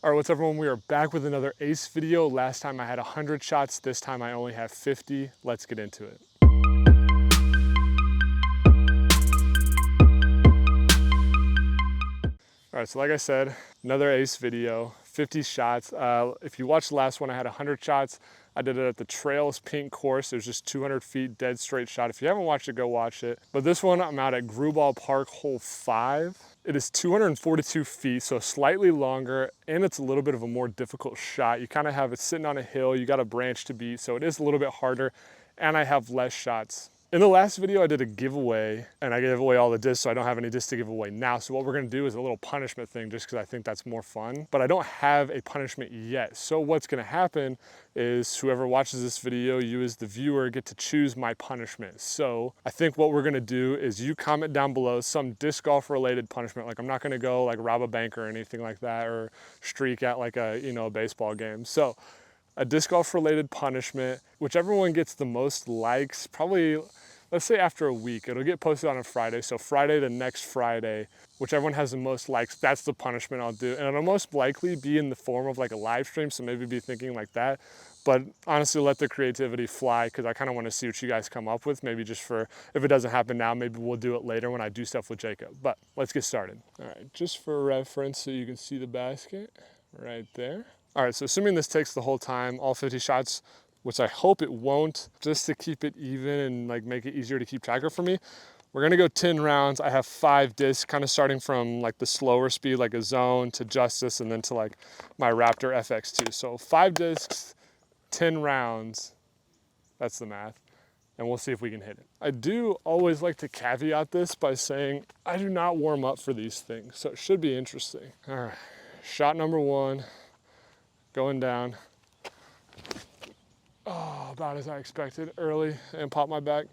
All right, what's up everyone? We are back with another ace video. Last time I had 100 shots, this time I only have 50. Let's get into it. All right, so like I said, another ace video, 50 shots. If you watched the last one, I had 100 shots. I did it at the Trails Pink course. It was just 200 feet, dead straight shot. If you haven't watched it, go watch it. But this one, I'm out at Grubauer Park, hole 5. It is 242 feet, so slightly longer, and it's a little bit of a more difficult shot. You kind of have it sitting on a hill, you got a branch to beat, so it is a little bit harder, and I have less shots. In the last video, I did a giveaway, and I gave away all the discs, so I don't have any discs to give away now. So what we're gonna do is a little punishment thing, just because I think that's more fun. But I don't have a punishment yet. So what's gonna happen is whoever watches this video, you as the viewer get to choose my punishment. So I think what we're gonna do is you comment down below some disc golf related punishment. Like I'm not gonna go like rob a bank or anything like that, or streak at like a, a baseball game. So a disc golf related punishment, whichever one gets the most likes, probably, let's say after a week, it'll get posted on a Friday. So Friday to next Friday, whichever one has the most likes, that's the punishment I'll do. And it'll most likely be in the form of like a live stream. So maybe be thinking like that, but honestly, let the creativity fly, because I kind of want to see what you guys come up with. Maybe just for, if it doesn't happen now, maybe we'll do it later when I do stuff with Jacob. But let's get started. All right, just for reference, so you can see the basket right there. All right, so assuming this takes the whole time, all 50 shots, which I hope it won't, just to keep it even and like make it easier to keep track of for me, we're gonna go 10 rounds. I have 5 discs, kind of starting from like the slower speed, like a Zone to Justice, and then to like my Raptor FX2. So 5 discs, 10 rounds, that's the math, and we'll see if we can hit it. I do always like to caveat this by saying I do not warm up for these things, so it should be interesting. All right, shot number 1. Going down. Oh, about as I expected. Early and pop my back.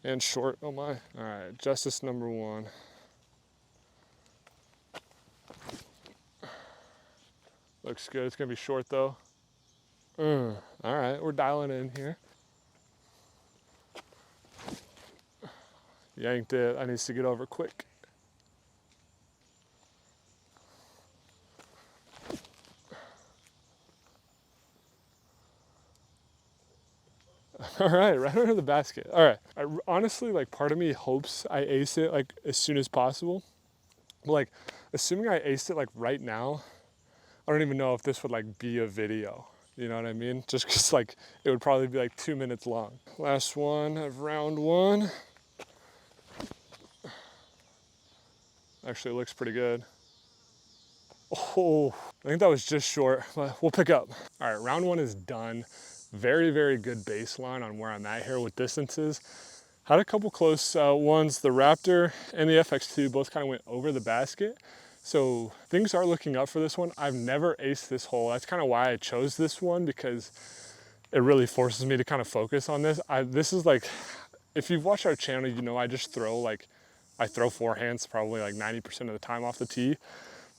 And short, oh my. All right, Justice number 1. Looks good, it's gonna be short though. All right, we're dialing in here. Yanked it, I need to get over quick. All right, right under the basket. All right, I honestly, like, part of me hopes I ace it like as soon as possible. But like, assuming I aced it like right now, I don't even know if this would like be a video. You know what I mean? Just cause like, it would probably be like 2 minutes long. Last one of round 1. Actually, it looks pretty good. Oh, I think that was just short, but we'll pick up. All right, round 1 is done. Very, very good baseline on where I'm at here with distances. Had a couple close ones. The Raptor and the FX2 both kind of went over the basket. So things are looking up for this one. I've never aced this hole. That's kind of why I chose this one, because it really forces me to kind of focus on this. This is like, if you've watched our channel, you know I just throw like, I throw forehands probably like 90% of the time off the tee.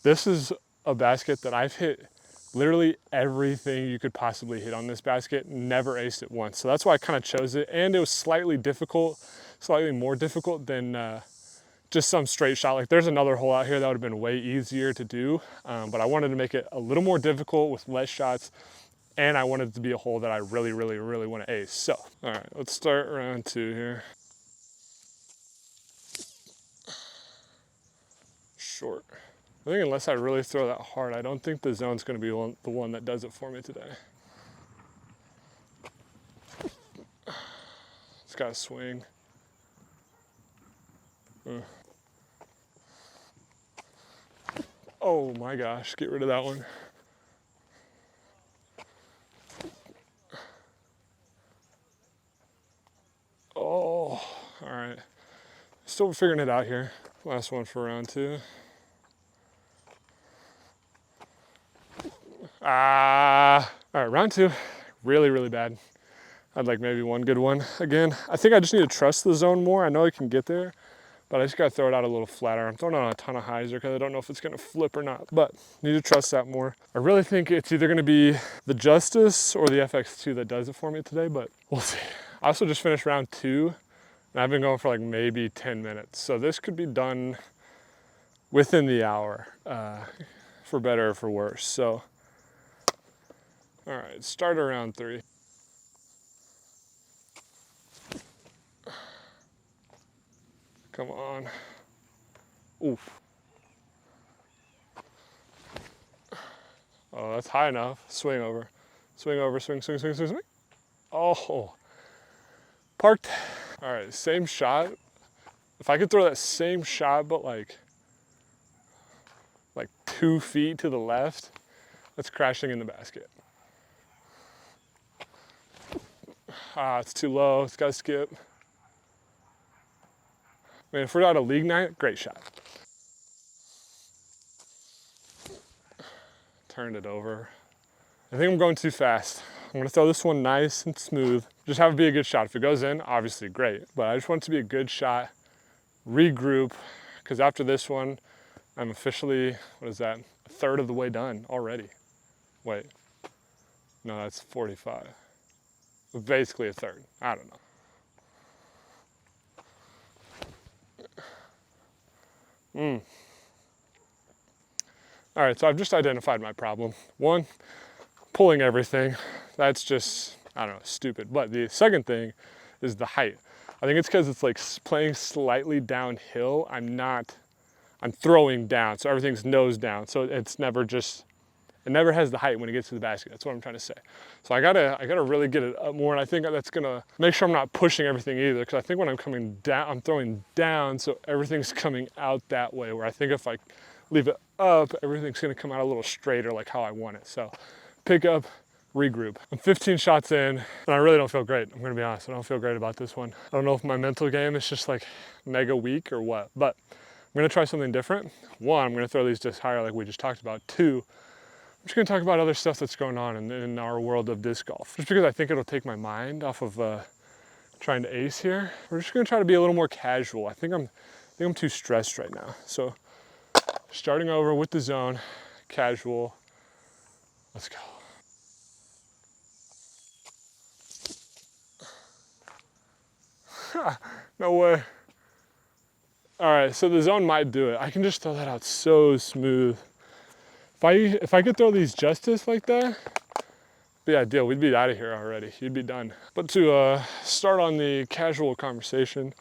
This is a basket that I've hit literally everything you could possibly hit on this basket, never aced it once. So that's why I kind of chose it. And it was slightly difficult, slightly more difficult than just some straight shot. Like there's another hole out here that would have been way easier to do, but I wanted to make it a little more difficult with less shots. And I wanted it to be a hole that I really, really, really want to ace. So, all right, let's start round 2 here. Short. I think unless I really throw that hard, I don't think the Zone's gonna be the one that does it for me today. It's got a swing. Oh my gosh, get rid of that one. Oh, all right. Still figuring it out here. Last one for round 2. All right, round 2, really, really bad. I'd like maybe one good one. Again, I think I just need to trust the Zone more. I know I can get there, but I just gotta throw it out a little flatter. I'm throwing on a ton of hyzer because I don't know if it's gonna flip or not, but need to trust that more. I really think it's either gonna be the Justice or the FX2 that does it for me today, but we'll see. I also just finished round 2, and I've been going for like maybe 10 minutes. So this could be done within the hour. for better or for worse. So, all right, start around 3. Come on. Oof. Oh, that's high enough. Swing over. Swing over, swing, swing, swing, swing, swing. Oh, parked. All right, same shot. If I could throw that same shot, but like 2 feet to the left, that's crashing in the basket. Ah, it's too low, it's gotta skip. I mean, if we're at a league night, great shot. Turned it over. I think I'm going too fast. I'm gonna throw this one nice and smooth. Just have it be a good shot. If it goes in, obviously great, but I just want it to be a good shot. Regroup, because after this one, I'm officially, what is that? A third of the way done already. Wait, no, that's 45. Basically a third, I don't know. All right, so I've just identified my problem. 1, pulling everything. That's just, I don't know, stupid. But the second thing is the height. I think it's because it's like playing slightly downhill. I'm throwing down, so everything's nose down. So it's never just, it never has the height when it gets to the basket. That's what I'm trying to say. So I gotta really get it up more, and I think that's gonna make sure I'm not pushing everything either, because I think when I'm coming down, I'm throwing down, so everything's coming out that way, where I think if I leave it up, everything's gonna come out a little straighter like how I want it. So pick up, regroup. I'm 15 shots in, and I really don't feel great. I'm gonna be honest, I don't feel great about this one. I don't know if my mental game is just like mega weak or what, but I'm gonna try something different. 1, I'm gonna throw these discs higher like we just talked about. 2, I'm just gonna talk about other stuff that's going on in our world of disc golf. Just because I think it'll take my mind off of trying to ace here. We're just gonna try to be a little more casual. I think I'm too stressed right now. So starting over with the zone, casual. Let's go. No way. All right, so the zone might do it. I can just throw that out so smooth. If I could throw these justice like that, be ideal. We'd be out of here already. You'd be done. But to start on the casual conversation,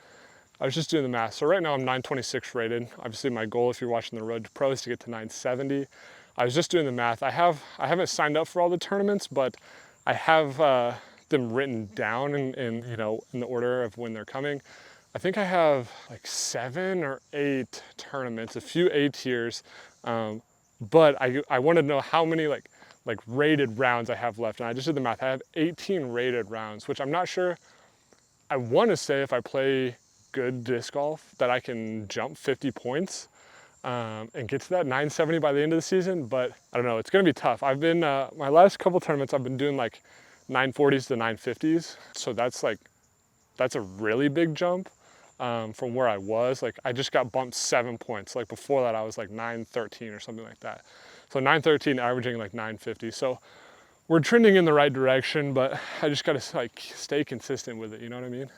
I was just doing the math. So right now I'm 926 rated. Obviously my goal, if you're watching the Road to Pro, is to get to 970. I was just doing the math. I haven't signed up for all the tournaments, but I have them written down in the order of when they're coming. I think I have like 7 or 8 tournaments, a few A tiers, but I wanted to know how many like rated rounds I have left, and I just did the math. I have 18 rated rounds, which I'm not sure. I want to say if I play good disc golf that I can jump 50 points and get to that 970 by the end of the season, but I don't know, it's gonna be tough. I've been, my last couple tournaments, I've been doing like 940s to 950s, so that's a really big jump from where I was. Like I just got bumped 7 points. Like before that I was like 913 or something like that. So 913 averaging like 950. So we're trending in the right direction, but I just gotta like stay consistent with it, you know what I mean?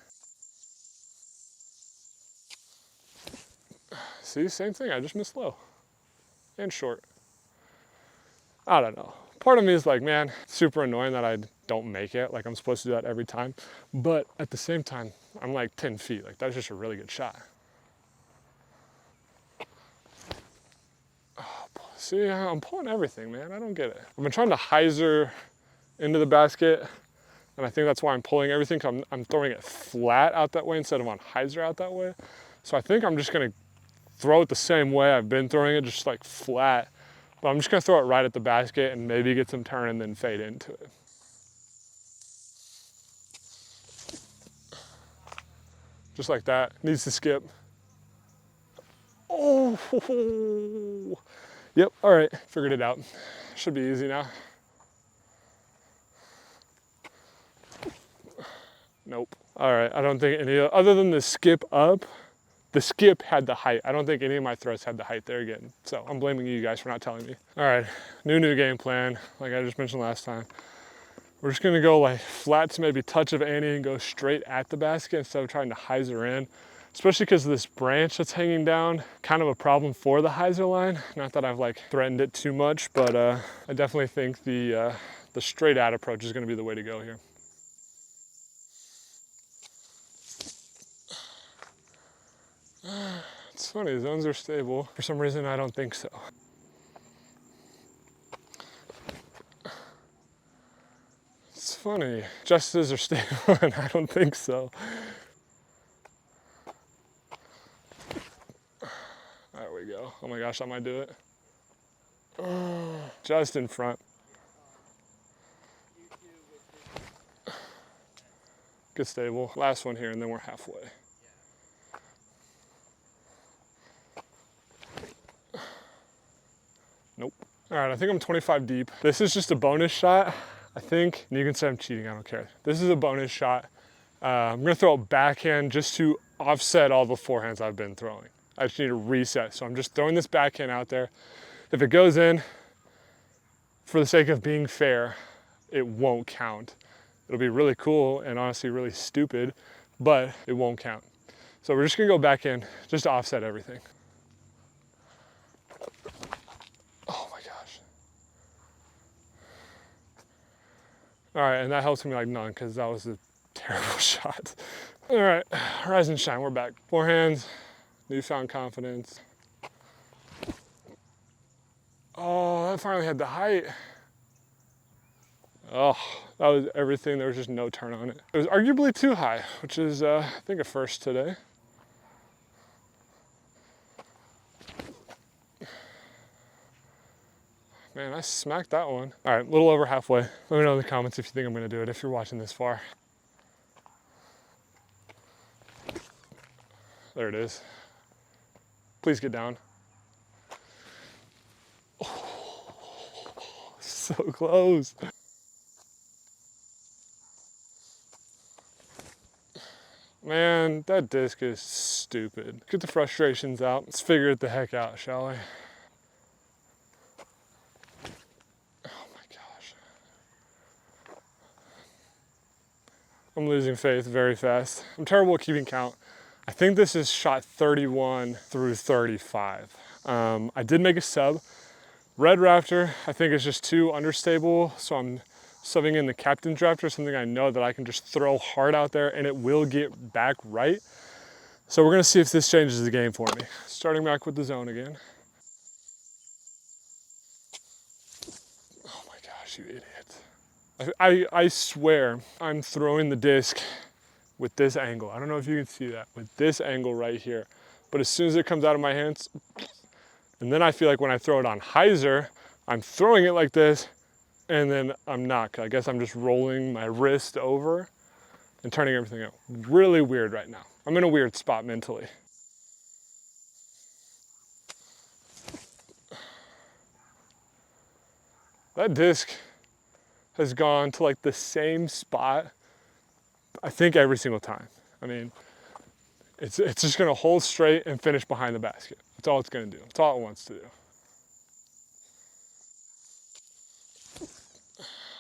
See, same thing, I just missed low and short. I don't know. Part of me is like, man, super annoying that I don't make it. Like I'm supposed to do that every time. But at the same time, I'm like 10 feet. Like that's just a really good shot. Oh, see, I'm pulling everything, man. I don't get it. I've been trying to hyzer into the basket, and I think that's why I'm pulling everything. I'm throwing it flat out that way instead of on hyzer out that way. So I think I'm just gonna throw it the same way I've been throwing it, just like flat. But I'm just gonna throw it right at the basket and maybe get some turn and then fade into it. Just like that, needs to skip. Oh, yep, all right, figured it out. Should be easy now. Nope. All right, I don't think any, other than the skip up, the skip had the height. I don't think any of my throws had the height there again. So I'm blaming you guys for not telling me. All right, new game plan, like I just mentioned last time. We're just gonna go like flat to maybe touch of ante and go straight at the basket instead of trying to hyzer in. especially because of this branch that's hanging down. Kind of a problem for the hyzer line. Not that I've like threatened it too much, but I definitely think the straight out approach is gonna be the way to go here. It's funny, the zones are stable. For some reason, I don't think so. It's funny, justices are stable and I don't think so. There we go. Oh my gosh, I might do it. Just in front. Good stable. Last one here and then we're halfway. Nope. All right, I think I'm 25 deep. This is just a bonus shot, I think. And you can say I'm cheating, I don't care. This is a bonus shot. I'm gonna throw a backhand just to offset all the forehands I've been throwing. I just need to reset. So I'm just throwing this backhand out there. If it goes in, for the sake of being fair, it won't count. It'll be really cool and honestly really stupid, but it won't count. So we're just gonna go back in just to offset everything. Oh my gosh. All right, and that helps me like none because that was a terrible shot. All right, rise and shine, we're back. Forehands, newfound confidence. Oh, that finally had the height. Oh, that was everything. There was just no turn on it. It was arguably too high, which is, I think, a first today. Man, I smacked that one. All right, a little over halfway. Let me know in the comments if you think I'm gonna do it, if you're watching this far. There it is. Please get down. Oh, so close. Man, that disc is stupid. Get the frustrations out. Let's figure it the heck out, shall we? Oh my gosh. I'm losing faith very fast. I'm terrible at keeping count. I think this is shot 31 through 35. I did make a sub. Red Raptor, I think is just too understable, so I'm subbing in the Captain's Raptor, something I know that I can just throw hard out there and it will get back right. So we're gonna see if this changes the game for me. Starting back with the zone again. Oh my gosh, you idiot. I swear I'm throwing the disc with this angle. I don't know if you can see that, with this angle right here. But as soon as it comes out of my hands, and then I feel like when I throw it on hyzer, I'm throwing it like this, and then I'm not. I guess I'm just rolling my wrist over and turning everything out. Really weird right now. I'm in a weird spot mentally. That disc has gone to like the same spot, I think, every single time. I mean, it's just gonna hold straight and finish behind the basket. That's all it's gonna do. That's all it wants to do.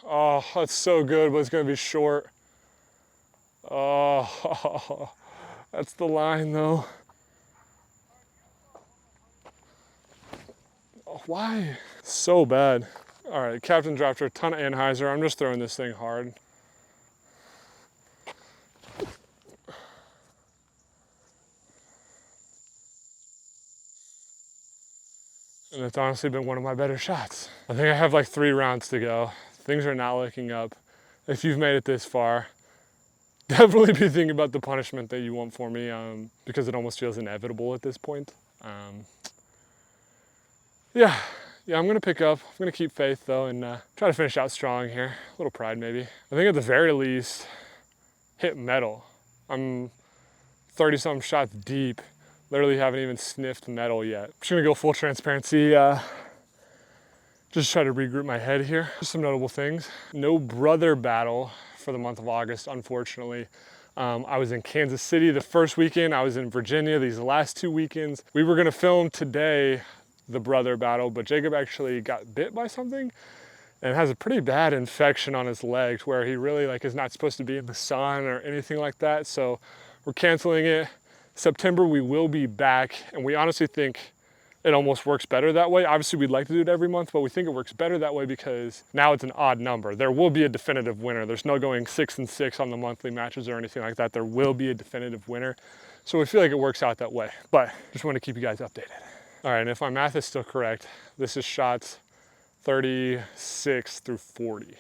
Oh, that's so good, but it's gonna be short. Oh, that's the line though. Oh, why? So bad. All right, Captain's Raptor, ton of anhyzer. I'm just throwing this thing hard. And it's honestly been one of my better shots. I think I have like 3 rounds to go. Things are not looking up. If you've made it this far, definitely be thinking about the punishment that you want for me, because it almost feels inevitable at this point. Yeah, I'm gonna pick up. I'm gonna keep faith though and try to finish out strong here. A little pride maybe. I think at the very least, hit metal. I'm 30-something shots deep. Literally haven't even sniffed metal yet. I'm just gonna go full transparency. Just try to regroup my head here. Just some notable things. No brother battle for the month of August, unfortunately. I was in Kansas City the first weekend. I was in Virginia these last 2 weekends. We were gonna film today the brother battle, but Jacob actually got bit by something and has a pretty bad infection on his leg where he really like is not supposed to be in the sun or anything like that. So we're canceling it. September, we will be back, and we honestly think it almost works better that way. Obviously, we'd like to do it every month, but we think it works better that way because now it's an odd number. There will be a definitive winner. There's no going 6 and 6 on the monthly matches or anything like that. There will be a definitive winner. So we feel like it works out that way, but just want to keep you guys updated. All right, and if my math is still correct, this is shots 36 through 40.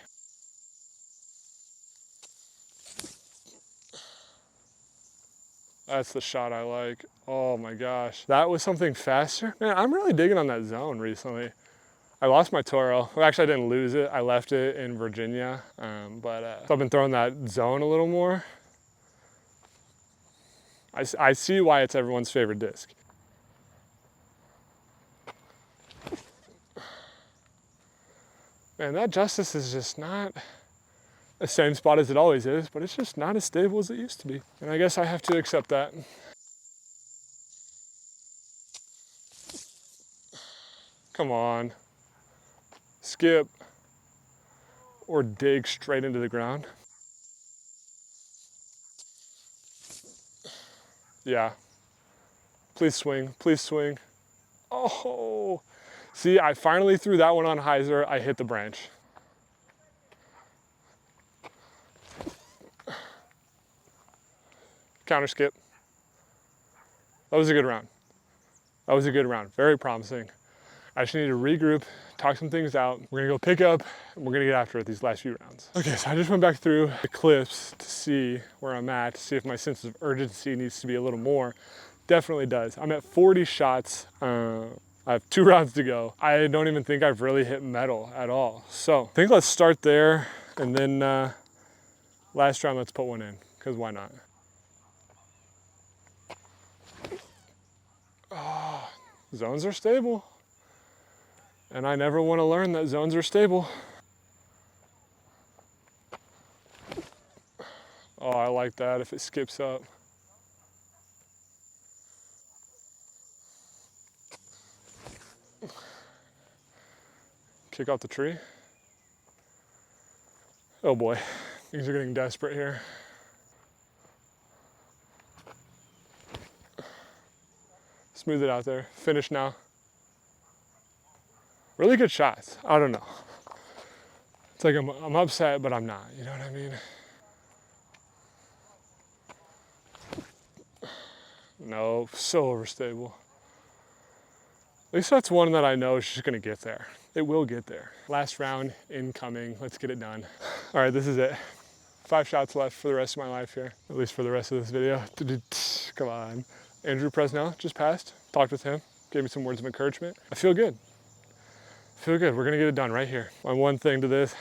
That's the shot I like. Oh my gosh. That was something faster. Man, I'm really digging on that zone recently. I lost my Toro. Well, actually, I didn't lose it. I left it in Virginia. So I've been throwing that zone a little more. I see why it's everyone's favorite disc. Man, that Justice is just not the same spot as it always is, but it's just not as stable as it used to be. And I guess I have to accept that. Come on. Skip or dig straight into the ground. Yeah. Please swing, please swing. Oh, see, I finally threw that one on hyzer. I hit the branch. Counter skip. That was a good round. That was a good round, very promising. I just need to regroup, talk some things out. We're gonna go pick up, and we're gonna get after it these last few rounds. Okay, so I just went back through the clips to see where I'm at, to see if my sense of urgency needs to be a little more. Definitely does. I'm at 40 shots. I have 2 rounds to go. I don't even think I've really hit metal at all. So I think let's start there, and then last round, let's put one in, because why not? Oh, zones are stable. And I never want to learn that zones are stable. Oh, I like that if it skips up. Kick off the tree. Oh boy, things are getting desperate here. Smooth it out there. Finish now. Really good shots. I don't know. It's like I'm upset, but I'm not. You know what I mean? No, so overstable. At least that's one that I know is just gonna get there. It will get there. Last round incoming. Let's get it done. All right, this is it. 5 shots left for the rest of my life here. At least for the rest of this video. Come on. Andrew Presnell just passed. Talked with him. Gave me some words of encouragement. I feel good. Feel good. We're gonna get it done right here. My one thing to this,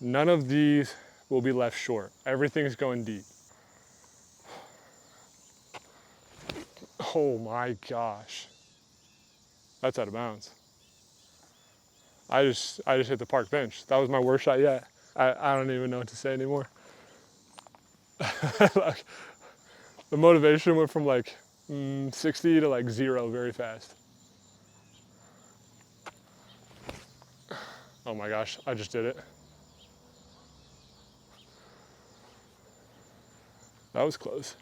none of these will be left short. Everything's going deep. Oh my gosh. That's out of bounds. I just hit the park bench. That was my worst shot yet. I don't even know what to say anymore. Like, the motivation went from like 60 to like 0 very fast. Oh my gosh, I just did it. That was close.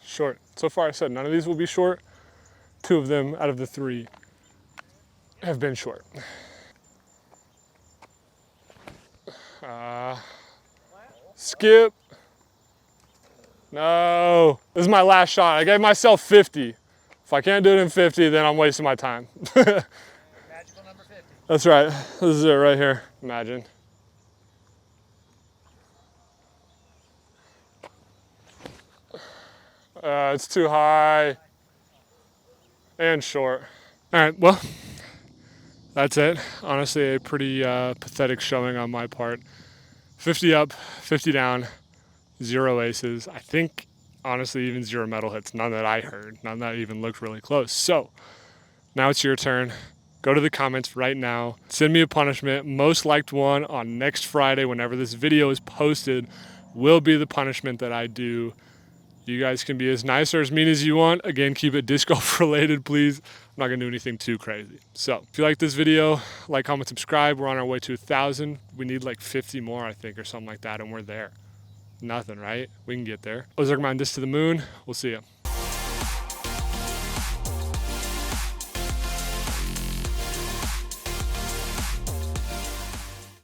Short. So far I said none of these will be short. 2 of them out of the 3 have been short. Skip. No. This is my last shot. I gave myself 50. If I can't do it in 50, then I'm wasting my time. Magical number 50. That's right. This is it right here. Imagine. It's too high and short. All right, well, that's it. Honestly, a pretty pathetic showing on my part. 50 up, 50 down, 0 aces. I think, honestly, even 0 metal hits. None that I heard. None that even looked really close. So, now it's your turn. Go to the comments right now. Send me a punishment. Most liked one on next Friday, whenever this video is posted, will be the punishment that I do. You guys can be as nice or as mean as you want. Again, keep it disc golf related, please. not gonna do anything too crazy. So if you like this video, like, comment, subscribe. We're on our way to 1,000. We need like 50 more, I think, or something like that, and we're there. Nothing, right? We can get there. Ozark Mountain Disc to the moon. We'll see ya.